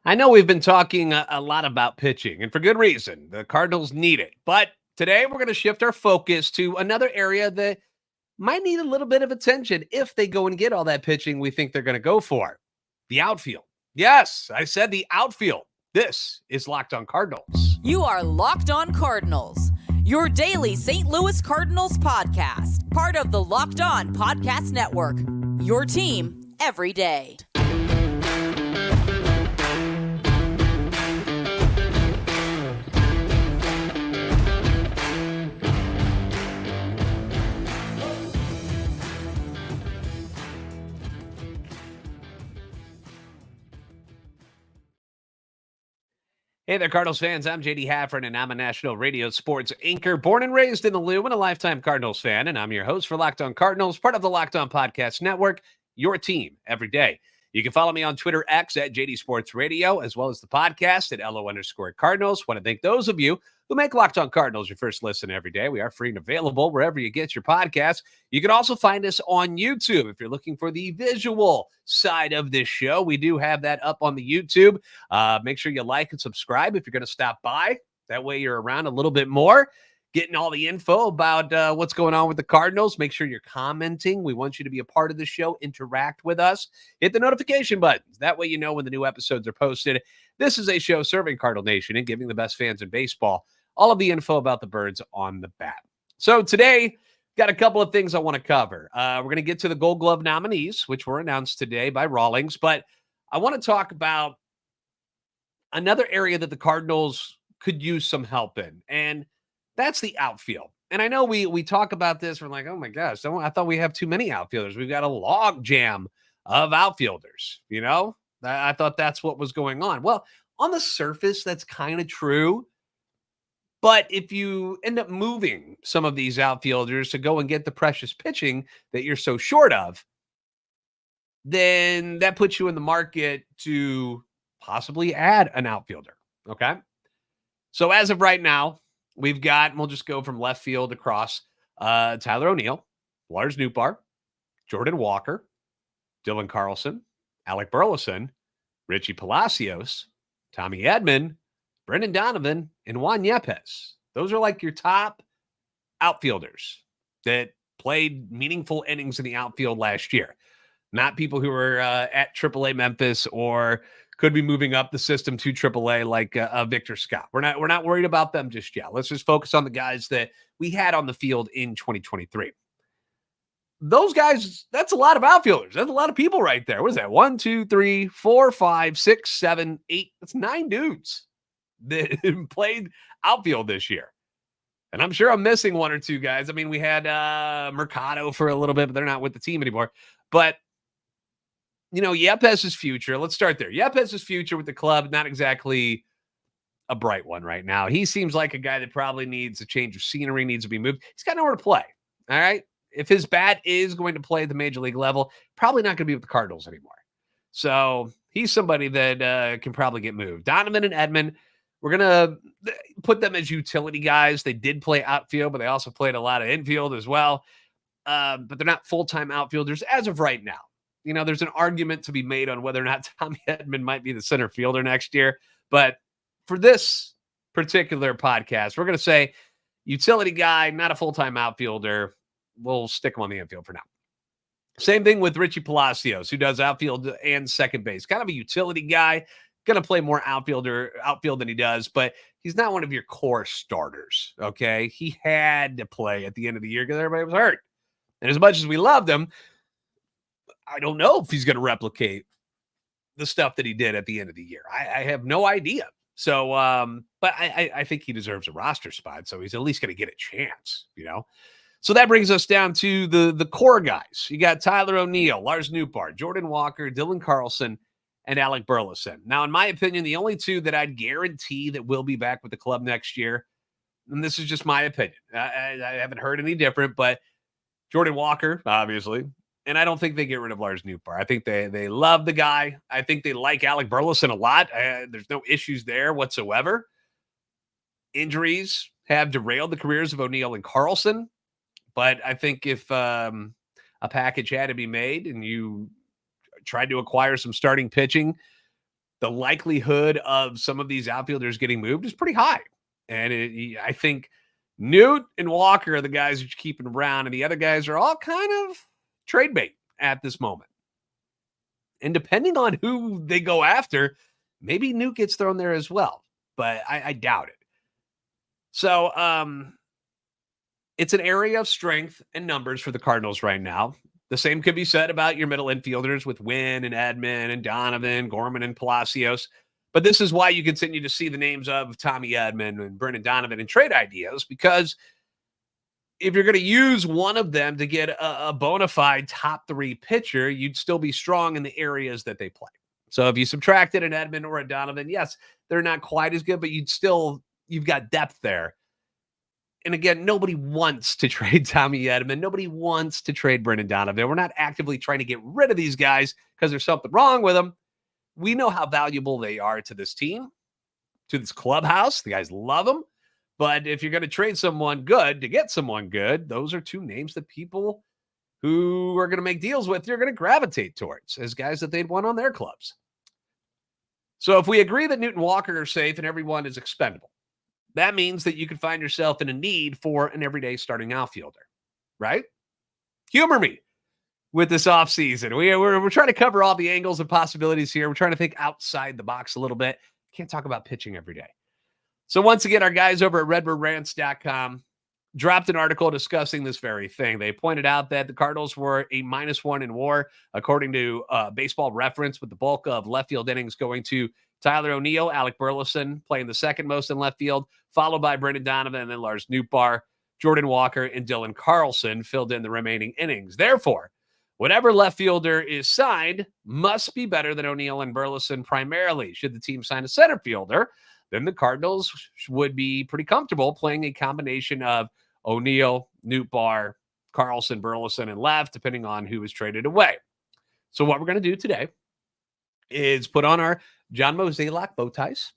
I know we've been talking a lot about pitching, and for good reason. The Cardinals need it. But today we're going to shift our focus to another area that might need a little bit of attention if they go and get all that pitching we think they're going to go for. The outfield. Yes, I said the outfield. This is Locked on Cardinals. You are Locked on Cardinals, your daily St. Louis Cardinals podcast, part of the Locked on Podcast Network, your team every day. Hey there, Cardinals fans. I'm JD Haffern, and I'm a national radio sports anchor, born and raised in the Lou, and a lifetime Cardinals fan. And I'm your host for Locked on Cardinals, part of the Locked on Podcast Network, your team every day. You can follow me on Twitter X at JD Sports Radio, as well as the podcast at LO_Cardinals. Want to thank those of you who make Locked on Cardinals your first listen every day. We are free and available wherever you get your podcasts. You can also find us on YouTube if you're looking for the visual side of this show. We do have that up on the YouTube. Make sure you like and subscribe if you're going to stop by. That way you're around a little bit more, getting all the info about what's going on with the Cardinals. Make sure you're commenting. We want you to be a part of the show. Interact with us. Hit the notification buttons. That way you know when the new episodes are posted. This is a show serving Cardinal Nation and giving the best fans in baseball all of the info about the birds on the bat. So today, got a couple of things I want to cover. We're going to get to the Gold Glove nominees, which were announced today by Rawlings. But I want to talk about another area that the Cardinals could use some help in, and that's the outfield. And I know we talk about this. We're like, oh my gosh, I thought we have too many outfielders. We've got a log jam of outfielders. I thought that's what was going on. Well, on the surface, that's kind of true. But if you end up moving some of these outfielders to go and get the precious pitching that you're so short of, then that puts you in the market to possibly add an outfielder. Okay. So as of right now, we've got, we'll just go from left field across Tyler O'Neill, Lourdes Gurriel, Jordan Walker, Dylan Carlson, Alec Burleson, Richie Palacios, Tommy Edman, Brendan Donovan, and Juan Yepes. Those are like your top outfielders that played meaningful innings in the outfield last year. Not people who were at AAA Memphis or could be moving up the system to AAA like Victor Scott. We're not worried about them just yet. Let's just focus on the guys that we had on the field in 2023. Those guys, that's a lot of outfielders. That's a lot of people right there. What is that? 1, 2, 3, 4, 5, 6, 7, 8. That's 9 dudes that played outfield this year. And I'm sure I'm missing 1 or 2 guys. I mean, we had Mercado for a little bit, but they're not with the team anymore. But, Yepes' future, let's start there. Yepes' future with the club, not exactly a bright one right now. He seems like a guy that probably needs a change of scenery, needs to be moved. He's got nowhere to play, all right? If his bat is going to play at the major league level, probably not going to be with the Cardinals anymore. So he's somebody that can probably get moved. Donovan and Edman, we're going to put them as utility guys. They did play outfield, but they also played a lot of infield as well. But they're not full-time outfielders as of right now. There's an argument to be made on whether or not Tommy Edman might be the center fielder next year. But for this particular podcast, we're going to say utility guy, not a full-time outfielder. We'll stick him on the infield for now. Same thing with Richie Palacios, who does outfield and second base. Kind of a utility guy. Going to play more outfield than he does, but he's not one of your core starters, okay? He had to play at the end of the year because everybody was hurt. And as much as we loved him, I don't know if he's going to replicate the stuff that he did at the end of the year. I have no idea. So, but I think he deserves a roster spot, so he's at least going to get a chance, So that brings us down to the core guys. You got Tyler O'Neill, Lourdes Gurriel, Jordan Walker, Dylan Carlson, and Alec Burleson. Now, in my opinion, the only 2 that I'd guarantee that will be back with the club next year, and this is just my opinion. I haven't heard any different, but Jordan Walker, obviously, and I don't think they get rid of Lourdes Gurriel. I think they love the guy. I think they like Alec Burleson a lot. There's no issues there whatsoever. Injuries have derailed the careers of O'Neill and Carlson, but I think if a package had to be made and you tried to acquire some starting pitching, the likelihood of some of these outfielders getting moved is pretty high. And I think Newt and Walker are the guys that you're keeping around, and the other guys are all kind of trade bait at this moment. And depending on who they go after, maybe Newt gets thrown there as well, but I doubt it. So it's an area of strength and numbers for the Cardinals right now. The same could be said about your middle infielders with Wynn and Edman and Donovan, Gorman and Palacios. But this is why you continue to see the names of Tommy Edman and Brendan Donovan in trade ideas, because if you're going to use one of them to get a bona fide top 3 pitcher, you'd still be strong in the areas that they play. So if you subtracted an Edman or a Donovan, yes, they're not quite as good, but you've got depth there. And again, nobody wants to trade Tommy Edman. Nobody wants to trade Brendan Donovan. We're not actively trying to get rid of these guys because there's something wrong with them. We know how valuable they are to this team, to this clubhouse. The guys love them. But if you're going to trade someone good to get someone good, those are 2 names that people who are going to make deals with, you're going to gravitate towards as guys that they'd want on their clubs. So if we agree that Newton Walker are safe and everyone is expendable, that means that you could find yourself in a need for an everyday starting outfielder, right? Humor me with this offseason. We're trying to cover all the angles and possibilities here. We're trying to think outside the box a little bit. Can't talk about pitching every day. So once again, our guys over at redbirdrants.com dropped an article discussing this very thing. They pointed out that the Cardinals were a -1 in WAR, according to Baseball Reference, with the bulk of left field innings going to Tyler O'Neill, Alec Burleson playing the second most in left field, followed by Brendan Donovan and then Lars Nootbaar, Jordan Walker, and Dylan Carlson filled in the remaining innings. Therefore, whatever left fielder is signed must be better than O'Neill and Burleson primarily. Should the team sign a center fielder, then the Cardinals would be pretty comfortable playing a combination of O'Neill, Nootbaar, Carlson, Burleson, and left, depending on who is traded away. So what we're going to do today is put on our John Mozeliak bow ties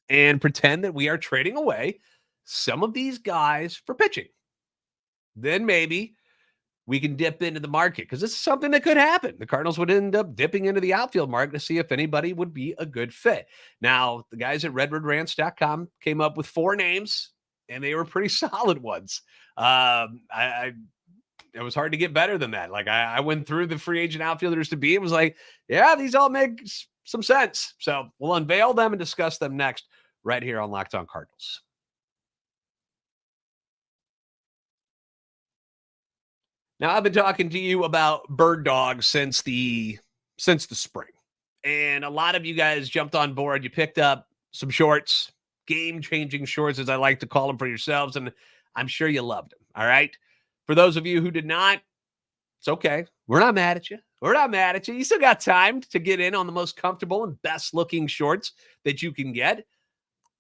and pretend that we are trading away some of these guys for pitching. Then maybe we can dip into the market, because this is something that could happen. The Cardinals would end up dipping into the outfield market to see if anybody would be a good fit. Now, the guys at redbirdrants.com came up with 4 names, and they were pretty solid ones. It was hard to get better than that. Like I went through the free agent outfielders to be, it was like, yeah, these all make some sense. So we'll unveil them and discuss them next right here on Locked On Cardinals. Now, I've been talking to you about bird dogs since the spring. And a lot of you guys jumped on board. You picked up some shorts, game-changing shorts, as I like to call them, for yourselves. And I'm sure you loved them. All right. For those of you who did not, it's okay. We're not mad at you. We're not mad at you. You still got time to get in on the most comfortable and best looking shorts that you can get.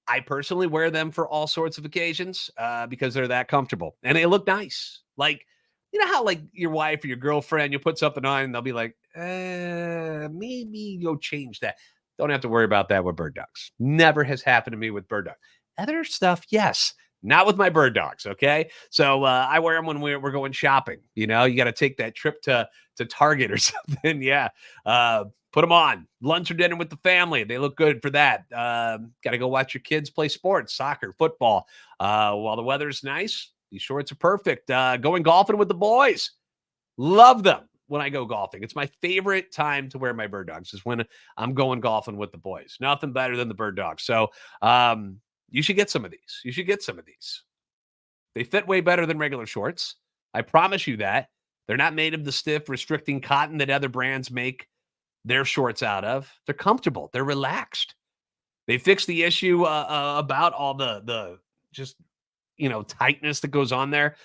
I personally wear them for all sorts of occasions because they're that comfortable and they look nice. Like, you know how like your wife or your girlfriend, you put something on and they'll be like, maybe you'll change that. Don't have to worry about that with bird dogs. Never has happened to me with bird dogs. Other stuff, yes. Not with my bird dogs, okay? So I wear them when we're going shopping. You know, you got to take that trip to Target or something. Yeah. Put them on. Lunch or dinner with the family. They look good for that. Got to go watch your kids play sports, soccer, football. While the weather's nice, these shorts are perfect. Going golfing with the boys. Love them when I go golfing. It's my favorite time to wear my bird dogs is when I'm going golfing with the boys. Nothing better than the bird dogs. So, you should get some of these. You should get some of these. They fit way better than regular shorts. I promise you that. They're not made of the stiff, restricting cotton that other brands make their shorts out of. They're comfortable. They're relaxed. They fix the issue about all the just, tightness that goes on there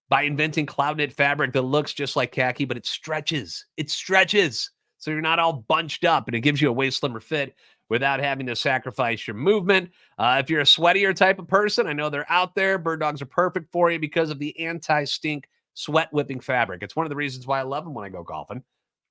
by inventing cloud knit fabric that looks just like khaki, but it stretches. It stretches. So you're not all bunched up, and it gives you a way slimmer fit without having to sacrifice your movement. If you're a sweatier type of person, I know they're out there. Bird dogs are perfect for you because of the anti-stink sweat whipping fabric. It's one of the reasons why I love them when I go golfing.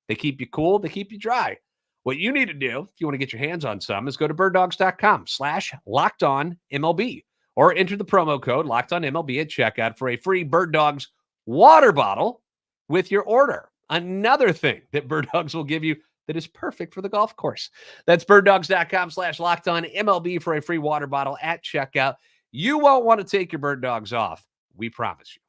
They keep you cool. They keep you dry. What you need to do, if you want to get your hands on some, is go to birddogs.com/LockedOnMLB or enter the promo code LockedOnMLB at checkout for a free Bird Dogs water bottle with your order. Another thing that Bird Dogs will give you that is perfect for the golf course. That's birddogs.com/lockedon MLB for a free water bottle at checkout. You won't want to take your bird dogs off. We promise you.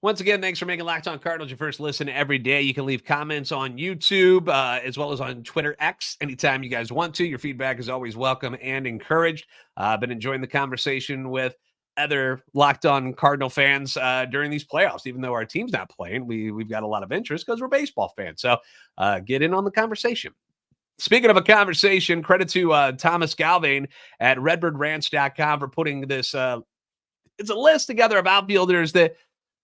Once again, thanks for making Locked On Cardinals your first listen every day. You can leave comments on YouTube as well as on Twitter X anytime you guys want to. Your feedback is always welcome and encouraged. I've been enjoying the conversation with other Locked On Cardinal fans during these playoffs. Even though our team's not playing, we've got a lot of interest because we're baseball fans. So get in on the conversation. Speaking of a conversation, credit to Thomas Galvane at redbirdranch.com for putting this. It's a list together of outfielders that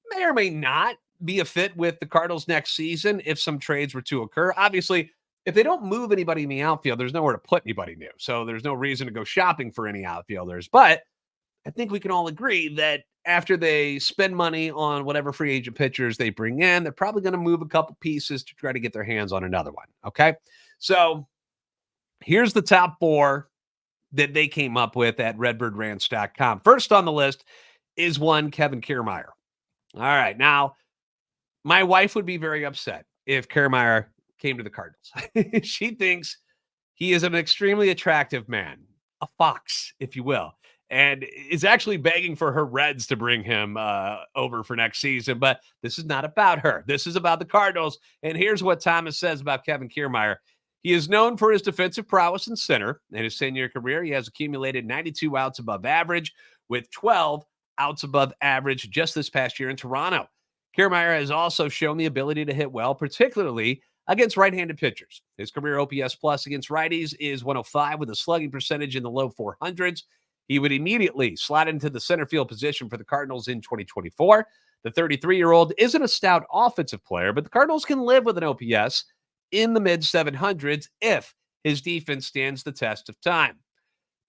may or may not be a fit with the Cardinals next season if some trades were to occur. Obviously, if they don't move anybody in the outfield, there's nowhere to put anybody new. So there's no reason to go shopping for any outfielders. But I think we can all agree that after they spend money on whatever free agent pitchers they bring in, they're probably going to move a couple pieces to try to get their hands on another one. Okay. So here's the top 4 that they came up with at redbirdranch.com. First on the list is one Kevin Kiermaier. All right. Now, my wife would be very upset if Kiermaier came to the Cardinals. She thinks he is an extremely attractive man, a fox, if you will, and is actually begging for her Reds to bring him over for next season. But this is not about her. This is about the Cardinals. And here's what Thomas says about Kevin Kiermaier. He is known for his defensive prowess in center. In his 10-year career, he has accumulated 92 outs above average with 12 outs above average just this past year in Toronto. Kiermaier has also shown the ability to hit well, particularly against right-handed pitchers. His career OPS plus against righties is 105 with a slugging percentage in the low 400s. He would immediately slide into the center field position for the Cardinals in 2024. The 33-year-old isn't a stout offensive player, but the Cardinals can live with an OPS in the mid-700s if his defense stands the test of time.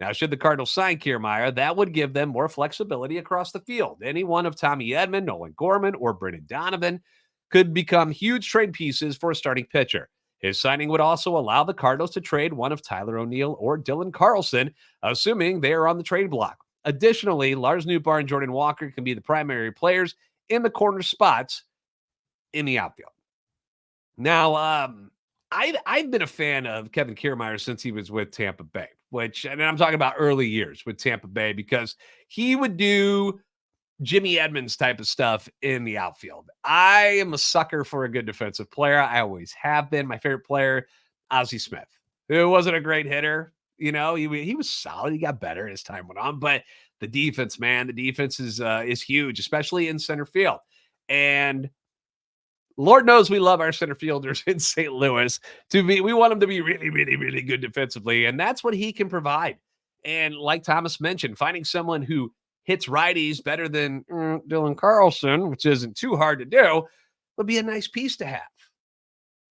Now, should the Cardinals sign Kiermaier, that would give them more flexibility across the field. Any one of Tommy Edman, Nolan Gorman, or Brendan Donovan could become huge trade pieces for a starting pitcher. His signing would also allow the Cardinals to trade one of Tyler O'Neill or Dylan Carlson, assuming they are on the trade block. Additionally, Lars Nootbaar and Jordan Walker can be the primary players in the corner spots in the outfield. Now, I've been a fan of Kevin Kiermaier since he was with Tampa Bay, and I'm talking about early years with Tampa Bay, because he would do Jimmy Edmonds type of stuff in the outfield. I am a sucker for a good defensive player. I always have been. My favorite player, Ozzie Smith, who wasn't a great hitter. You know, he was solid. He got better as time went on, but the defense, man, the defense is huge, especially in center field. And Lord knows we love our center fielders in St. Louis. We want them to be really, really, really good defensively, and that's what he can provide. And like Thomas mentioned, finding someone who hits righties better than Dylan Carlson, which isn't too hard to do, would be a nice piece to have.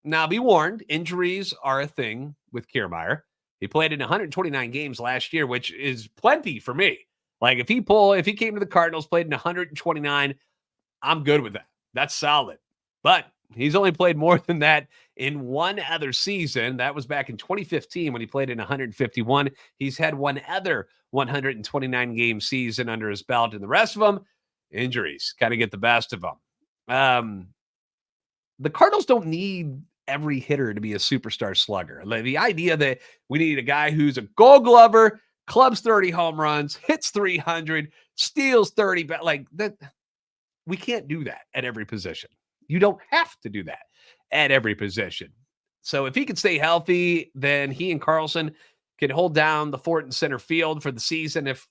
Now, be warned, injuries are a thing with Kiermaier. He played in 129 games last year, which is plenty for me. Like if he came to the Cardinals, played in 129, I'm good with that. That's solid. But he's only played more than that in one other season. That was back in 2015 when he played in 151. He's had one other 129 game season under his belt, and the rest of them, injuries kind of get the best of them. The Cardinals don't need every hitter to be a superstar slugger. Like the idea that we need a guy who's a Gold Glover, clubs 30 home runs, hits 300, steals 30, like that. We can't do that at every position. You don't have to do that at every position. So if he can stay healthy, then he and Carlson can hold down the fort in center field for the season. If,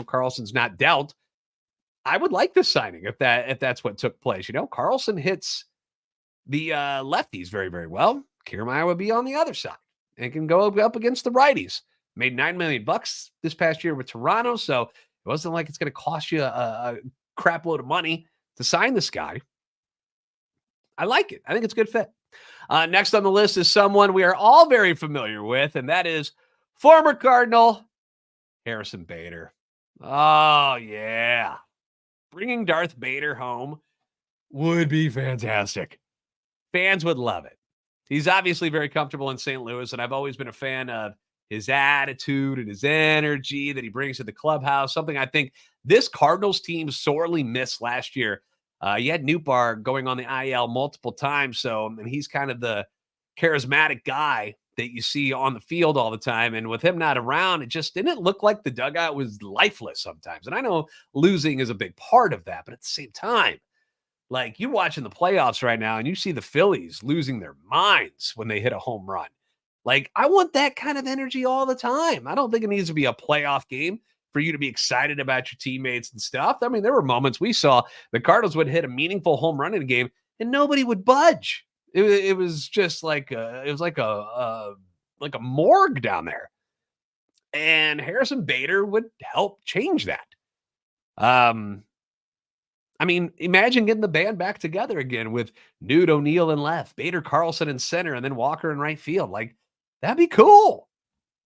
Carlson's not dealt, I would like this signing if that's what took place. Carlson hits the lefties very, very well. Kiermaier would be on the other side and can go up against the righties. Made $9 million this past year with Toronto, so it wasn't like it's going to cost you a crap load of money to sign this guy. I like it. I think it's a good fit. Next on the list is someone we are all very familiar with, and that is former Cardinal Harrison Bader. Oh, yeah. Bringing Darth Bader home would be fantastic. Fans would love it. He's obviously very comfortable in St. Louis, and I've always been a fan of his attitude and his energy that he brings to the clubhouse, something I think This Cardinals team sorely missed last year. You had Nootbaar going on the IL multiple times, and he's kind of the charismatic guy that you see on the field all the time. And with him not around, it just didn't look like the dugout was lifeless sometimes. And I know losing is a big part of that, but at the same time, like you're watching the playoffs right now and you see the Phillies losing their minds when they hit a home run. Like, I want that kind of energy all the time. I don't think it needs to be a playoff game for you to be excited about your teammates and stuff. I mean, there were moments we saw the Cardinals would hit a meaningful home run in a game and nobody would budge. It was just like like a morgue down there. And Harrison Bader would help change that. I mean, imagine getting the band back together again with Nude O'Neill in left, Bader Carlson in center, and then Walker in right field. Like, that'd be cool.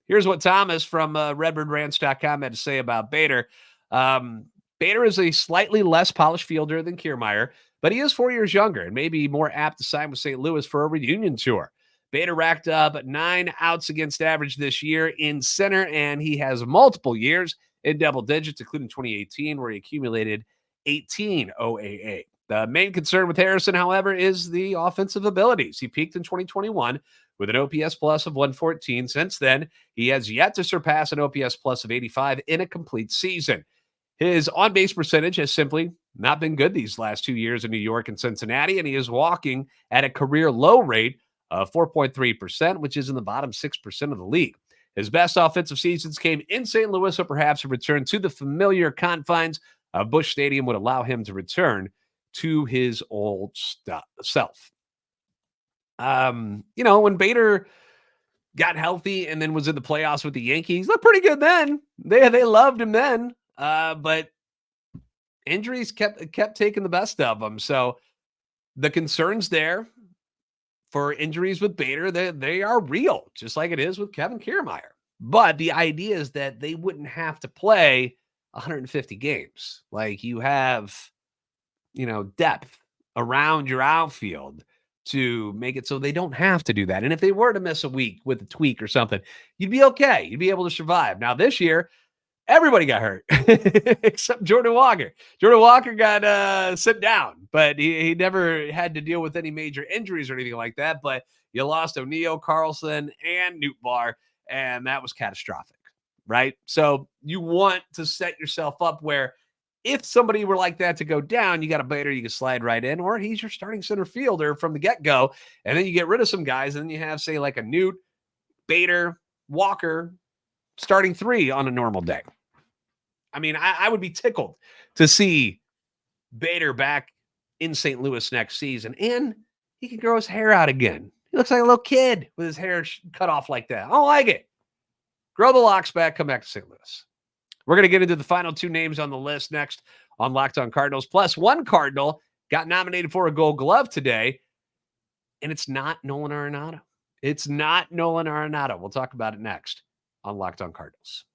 Here's what Thomas from RedbirdRants.com had to say about Bader. Bader is a slightly less polished fielder than Kiermaier, but he is 4 years younger and may be more apt to sign with St. Louis for a reunion tour. Bader racked up 9 outs against average this year in center, and he has multiple years in double digits, including 2018, where he accumulated 18 OAA. The main concern with Harrison, however, is the offensive abilities. He peaked in 2021 with an OPS plus of 114. Since then, he has yet to surpass an OPS plus of 85 in a complete season. His on-base percentage has simply not been good these last 2 years in New York and Cincinnati, and he is walking at a career low rate of 4.3%, which is in the bottom 6% of the league. His best offensive seasons came in St. Louis, so perhaps a return to the familiar confines of Busch Stadium would allow him to return to his old self. When Bader got healthy and then was in the playoffs with the Yankees, looked pretty good then. They loved him then, but injuries kept taking the best of him. So the concerns there for injuries with Bader, they are real, just like it is with Kevin Kiermaier. But the idea is that they wouldn't have to play 150 games. Like, you have, depth around your outfield to make it so they don't have to do that. And if they were to miss a week with a tweak or something, you'd be okay. You'd be able to survive. Now, this year, everybody got hurt except Jordan Walker. Jordan Walker got sent down, but he never had to deal with any major injuries or anything like that. But you lost O'Neill, Carlson, and Nootbaar, and that was catastrophic. Right? So you want to set yourself up where if somebody were like that to go down, you got a Bader you can slide right in, or he's your starting center fielder from the get-go, and then you get rid of some guys, and then you have, say, like a Newt, Bader, Walker, starting 3 on a normal day. I mean, I would be tickled to see Bader back in St. Louis next season, and he can grow his hair out again. He looks like a little kid with his hair cut off like that. I don't like it. Grow the locks back, come back to St. Louis. We're going to get into the final 2 names on the list next on Locked On Cardinals. Plus, one Cardinal got nominated for a Gold Glove today, and it's not Nolan Arenado. It's not Nolan Arenado. We'll talk about it next on Locked On Cardinals.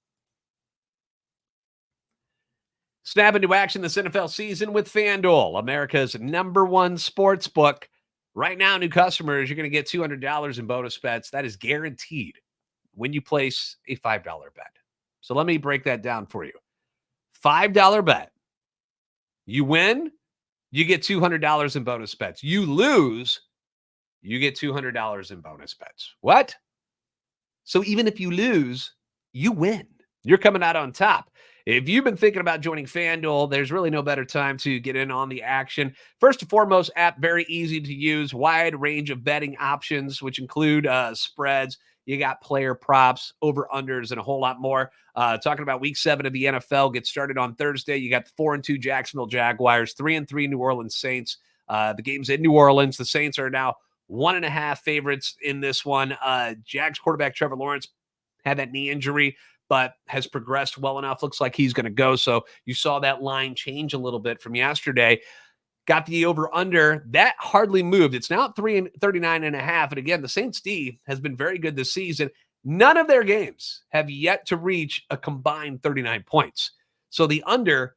Snap into action this NFL season with FanDuel, America's #1 sports book. Right now, new customers, you're going to get $200 in bonus bets. That is guaranteed when you place a $5 bet. So let me break that down for you. $5 bet. You win, you get $200 in bonus bets. You lose, you get $200 in bonus bets. What? So even if you lose, you win. You're coming out on top. If you've been thinking about joining FanDuel, there's really no better time to get in on the action. First and foremost, app very easy to use, wide range of betting options, which include spreads. You got player props, over-unders, and a whole lot more. Talking about Week 7 of the NFL gets started on Thursday. You got the 4-2 Jacksonville Jaguars, 3-3 New Orleans Saints. The game's in New Orleans. The Saints are now 1.5 favorites in this one. Jags quarterback Trevor Lawrence had that knee injury, but has progressed well enough. Looks like he's going to go. So you saw that line change a little bit from yesterday. Got the over-under. That hardly moved. It's now at 39.5. And again, the Saints D has been very good this season. None of their games have yet to reach a combined 39 points. So the under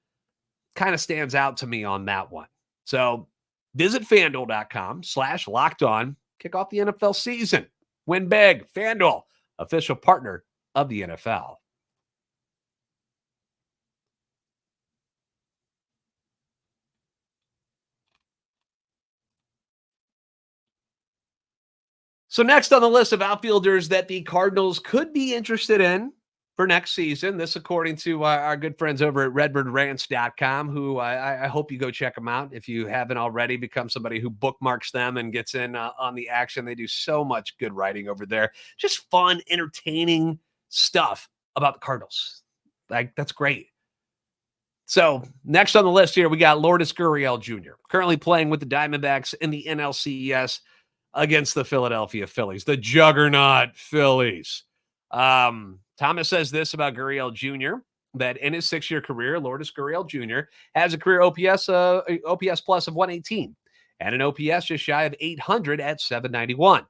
kind of stands out to me on that one. So visit FanDuel.com/lockedon. Kick off the NFL season. Win big. FanDuel, official partner of the NFL. So next on the list of outfielders that the Cardinals could be interested in for next season, this according to our good friends over at redbirdrant.com, who I hope you go check them out. If you haven't already, become somebody who bookmarks them and gets in on the action. They do so much good writing over there. Just fun, entertaining stuff about the Cardinals. Like, that's great. So next on the list here, we got Lourdes Gurriel Jr., currently playing with the Diamondbacks in the NLCS against the Philadelphia Phillies, the juggernaut Phillies. Thomas says this about Gurriel Jr., that in his 6-year career, Lourdes Gurriel Jr. has a career OPS plus of 118 and an OPS just shy of 800 at 791.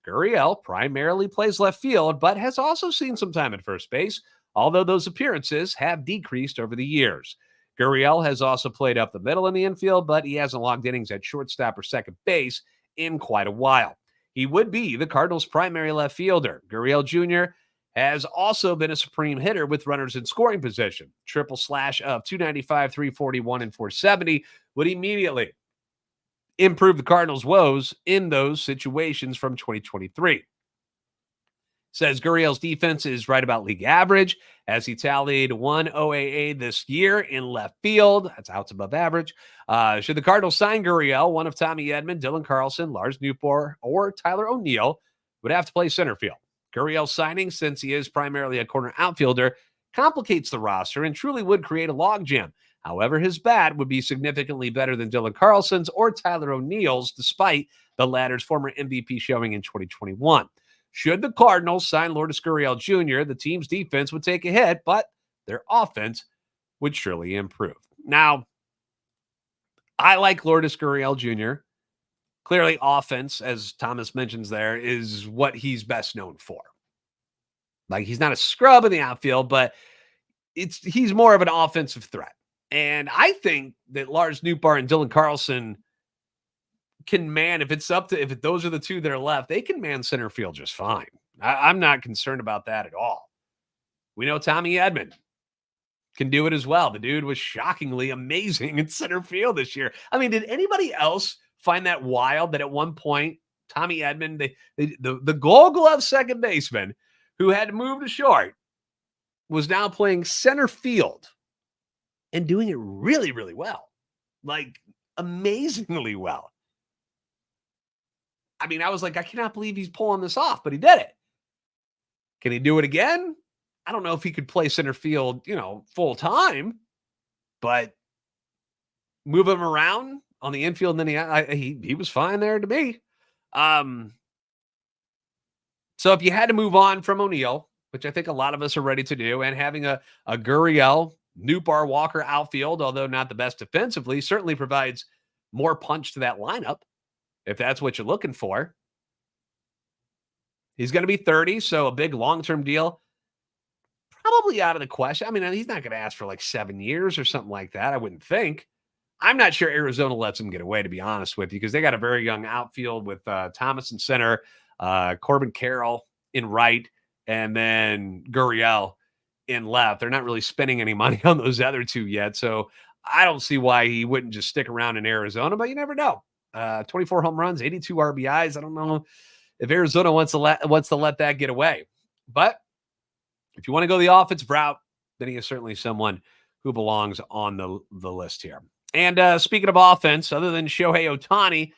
Gurriel primarily plays left field, but has also seen some time at first base, although those appearances have decreased over the years. Gurriel has also played up the middle in the infield, but he hasn't logged innings at shortstop or second base in quite a while. He would be the Cardinals' primary left fielder. Gurriel Jr. has also been a supreme hitter with runners in scoring position. Triple slash of 295, 341, and 470 would immediately improve the Cardinals' woes in those situations from 2023. Says Gurriel's defense is right about league average, as he tallied 1 OAA this year in left field. That's outs above average. Should the Cardinals sign Gurriel, one of Tommy Edman, Dylan Carlson, Lars Nootbaar, or Tyler O'Neill would have to play center field. Gurriel's signing, since he is primarily a corner outfielder, complicates the roster and truly would create a logjam. However, his bat would be significantly better than Dylan Carlson's or Tyler O'Neill's, despite the latter's former MVP showing in 2021. Should the Cardinals sign Lourdes Gurriel Jr., the team's defense would take a hit, but their offense would surely improve. Now, I like Lourdes Gurriel Jr. Clearly, offense, as Thomas mentions there, is what he's best known for. Like, he's not a scrub in the outfield, but he's more of an offensive threat. And I think that Lars Nootbaar and Dylan Carlson can man, if those are the two that are left, they can man center field just fine. I'm not concerned about that at all. We know Tommy Edman can do it as well. The dude was shockingly amazing in center field this year. I mean, did anybody else find that wild that at one point Tommy Edman, the Gold Glove second baseman who had to move to short, was now playing center field and doing it really, really well, like amazingly well. I mean, I was like, I cannot believe he's pulling this off, but he did it. Can he do it again? I don't know if he could play center field, full time, but move him around on the infield, and then he was fine there to me. So if you had to move on from O'Neill, which I think a lot of us are ready to do, and having a Gurriel, Nootbaar, Walker outfield, although not the best defensively, certainly provides more punch to that lineup, if that's what you're looking for. He's going to be 30, so a big long-term deal probably out of the question. I mean, he's not going to ask for like 7 years or something like that, I wouldn't think. I'm not sure Arizona lets him get away, to be honest with you, because they got a very young outfield with Thomas in center, Corbin Carroll in right, and then Gurriel in left. They're not really spending any money on those other two yet, so I don't see why he wouldn't just stick around in Arizona, but you never know. 24 home runs, 82 RBIs. I don't know if Arizona wants to let that get away. But if you want to go the offensive route, then he is certainly someone who belongs on the list here. And speaking of offense, other than Shohei Ohtani,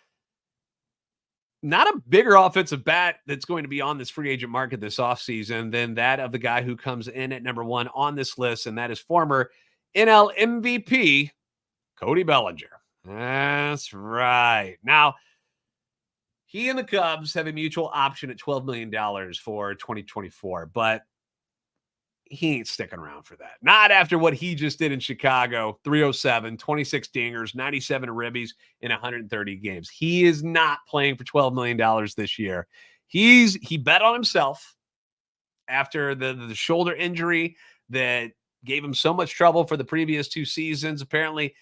not a bigger offensive bat that's going to be on this free agent market this offseason than that of the guy who comes in at number 1 on this list, and that is former NL MVP Cody Bellinger. That's right. Now, he and the Cubs have a mutual option at $12 million for 2024, but he ain't sticking around for that. Not after what he just did in Chicago, 307, 26 dingers, 97 ribbies in 130 games. He is not playing for $12 million this year. He bet on himself after the shoulder injury that gave him so much trouble for the previous 2 seasons. Apparently,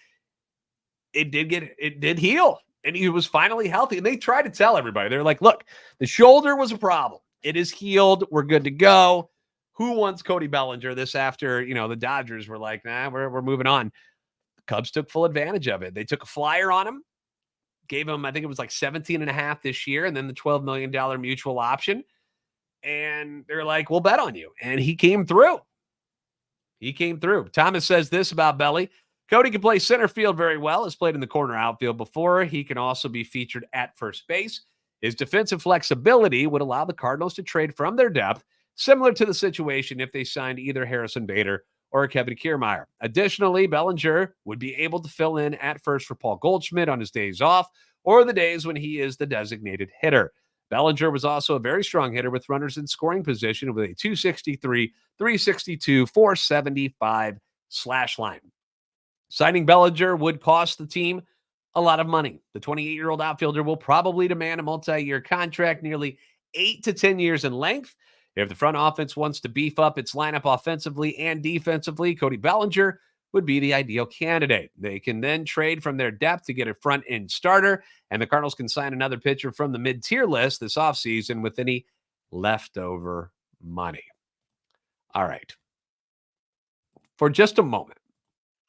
it did heal, and he was finally healthy. And they tried to tell everybody, they're like, look, the shoulder was a problem. It is healed. We're good to go. Who wants Cody Bellinger? This after, the Dodgers were like, nah, we're moving on. The Cubs took full advantage of it. They took a flyer on him. gave him, I think it was like 17.5 this year, and then the $12 million mutual option. And they're like, we'll bet on you. And he came through. He came through. Thomas says this about Belly. Cody can play center field very well. Has played in the corner outfield before. He can also be featured at first base. His defensive flexibility would allow the Cardinals to trade from their depth, similar to the situation if they signed either Harrison Bader or Kevin Kiermaier. Additionally, Bellinger would be able to fill in at first for Paul Goldschmidt on his days off or the days when he is the designated hitter. Bellinger was also a very strong hitter with runners in scoring position with a 263, 362, 475 slash line. Signing Bellinger would cost the team a lot of money. The 28-year-old outfielder will probably demand a multi-year contract, nearly 8 to 10 years in length. If the front office wants to beef up its lineup offensively and defensively, Cody Bellinger would be the ideal candidate. They can then trade from their depth to get a front-end starter, and the Cardinals can sign another pitcher from the mid-tier list this offseason with any leftover money. All right. For just a moment,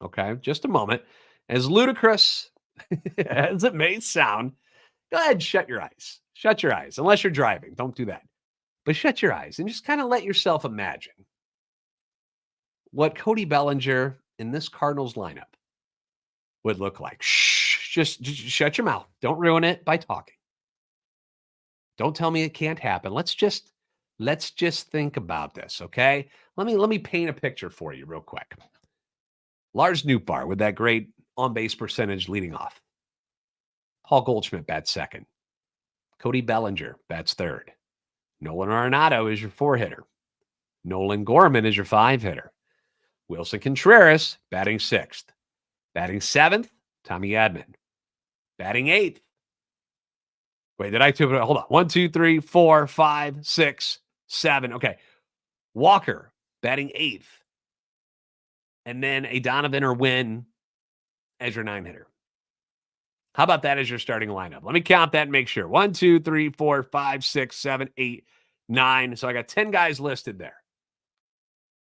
okay, just a moment, as ludicrous as it may sound, go ahead and shut your eyes. Shut your eyes, unless you're driving. Don't do that. But shut your eyes and just kind of let yourself imagine what Cody Bellinger in this Cardinals lineup would look like. Shh, just shut your mouth. Don't ruin it by talking. Don't tell me it can't happen. Let's just think about this, okay? Let me paint a picture for you real quick. Lars Nootbaar with that great on-base percentage leading off. Paul Goldschmidt bats second. Cody Bellinger bats third. Nolan Arenado is your 4-hitter. Nolan Gorman is your 5-hitter. Wilson Contreras batting 6th. Batting 7th, Tommy Edman. Batting 8th. Wait, did I do it? Hold on. 1, 2, 3, 4, 5, 6, 7. Okay. Walker batting 8th. And then a Donovan or Wynn as your 9-hitter. How about that as your starting lineup? Let me count that and make sure. 1, 2, 3, 4, 5, 6, 7, 8, 9. So I got 10 guys listed there.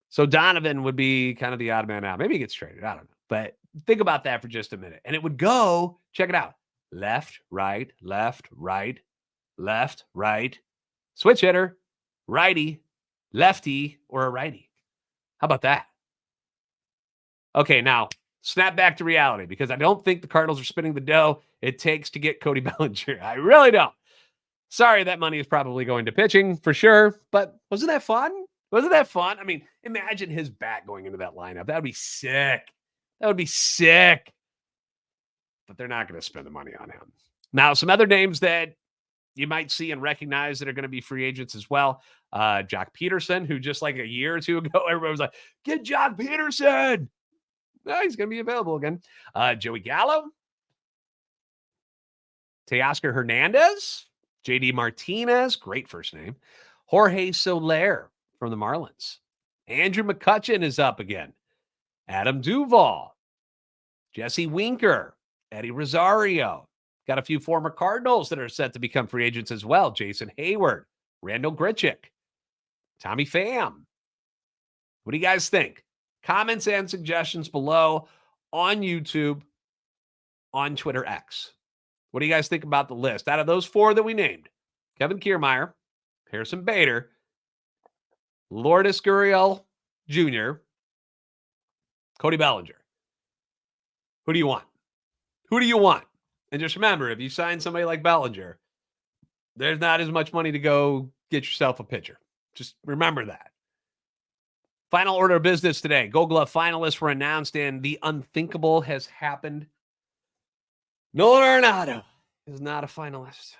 So Donovan would be kind of the odd man out. Maybe he gets traded. I don't know. But think about that for just a minute. And it would go, check it out. Left, right, left, right, left, right. Switch hitter, righty, lefty, or a righty. How about that? Okay, now snap back to reality because I don't think the Cardinals are spinning the dough it takes to get Cody Bellinger. I really don't. Sorry, that money is probably going to pitching for sure, but wasn't that fun? Wasn't that fun? I mean, imagine his bat going into that lineup. That would be sick. That would be sick. But they're not going to spend the money on him. Now, some other names that you might see and recognize that are going to be free agents as well. Jock Peterson, who just like a year or two ago, everybody was like, get Jock Peterson. No, he's going to be available again. Joey Gallo. Teoscar Hernandez. JD Martinez. Great first name. Jorge Soler from the Marlins. Andrew McCutchen is up again. Adam Duvall. Jesse Winker. Eddie Rosario. Got a few former Cardinals that are set to become free agents as well. Jason Hayward. Randall Grichuk. Tommy Pham. What do you guys think? Comments and suggestions below on YouTube, on Twitter X. What do you guys think about the list? Out of those 4 that we named, Kevin Kiermaier, Harrison Bader, Lourdes Gurriel Jr., Cody Bellinger. Who do you want? Who do you want? And just remember, if you sign somebody like Bellinger, there's not as much money to go get yourself a pitcher. Just remember that. Final order of business today. Gold Glove finalists were announced, and the unthinkable has happened. Nolan Arenado is not a finalist.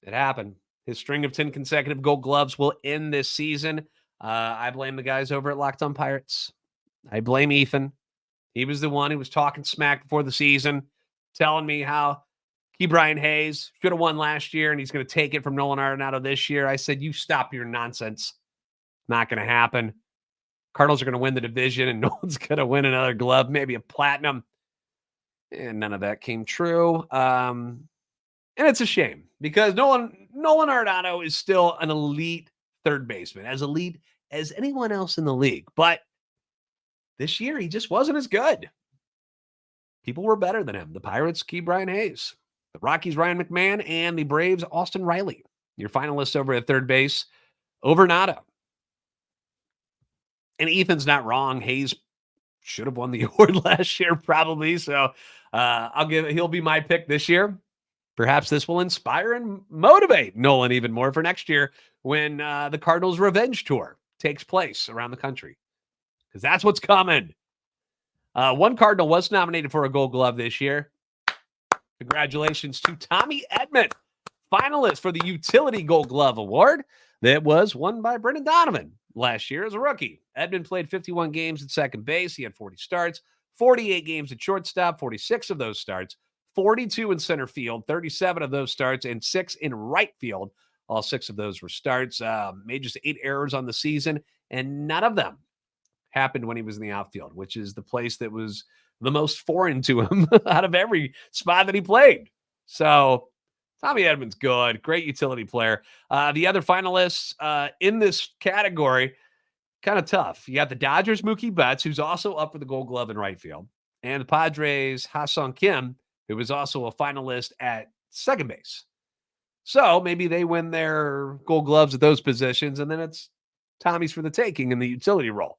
It happened. His string of 10 consecutive Gold Gloves will end this season. I blame the guys over at Locked On Pirates. I blame Ethan. He was the one who was talking smack before the season, telling me how Brian Hayes should have won last year, and he's going to take it from Nolan Arenado this year. I said, you stop your nonsense. Not going to happen. Cardinals are going to win the division, and Nolan's going to win another glove, maybe a platinum. And none of that came true. And it's a shame because Nolan Arenado is still an elite third baseman, as elite as anyone else in the league. But this year, he just wasn't as good. people were better than him. The Pirates, Brian Hayes. The Rockies, Ryan McMahon. And the Braves, Austin Riley. Your finalists over at third base, Arenado. And Ethan's not wrong. Hayes should have won the award last year, probably. So he'll be my pick this year. Perhaps this will inspire and motivate Nolan even more for next year when the Cardinals Revenge Tour takes place around the country. Because that's what's coming. One Cardinal was nominated for a Gold Glove this year. Congratulations to Tommy Edman, finalist for the Utility Gold Glove Award that was won by Brendan Donovan last year as a rookie. Edman played 51 games at second base. He had 40 starts, 48 games at shortstop, 46 of those starts, 42 in center field, 37 of those starts, and 6 in right field. All 6 of those were starts. Made just 8 errors on the season, and none of them happened when he was in the outfield, which is the place that was the most foreign to him out of every spot that he played. So Tommy Edman's good. Great utility player. The other finalists in this category, kind of tough. You got the Dodgers' Mookie Betts, who's also up for the Gold Glove in right field, and the Padres' Ha-Seong Kim, who was also a finalist at second base. So maybe they win their Gold Gloves at those positions, and then it's Tommy's for the taking in the utility role.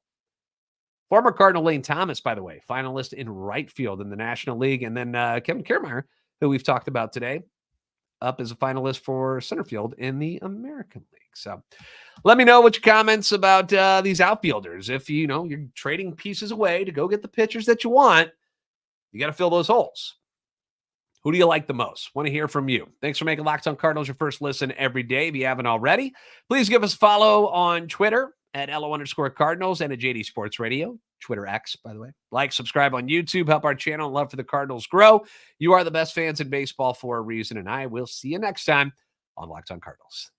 Former Cardinal Lane Thomas, by the way, finalist in right field in the National League. And then Kevin Kiermaier, who we've talked about today, up as a finalist for center field in the American League. So let me know what your comments about these outfielders. If you're trading pieces away to go get the pitchers that you want, you got to fill those holes. Who do you like the most? Want to hear from you. Thanks for making Locked On Cardinals your first listen every day. If you haven't already, please give us a follow on Twitter at LO_Cardinals and at JD Sports Radio, Twitter X, by the way. Like, subscribe on YouTube, help our channel and love for the Cardinals grow. You are the best fans in baseball for a reason, and I will see you next time on Locked On Cardinals.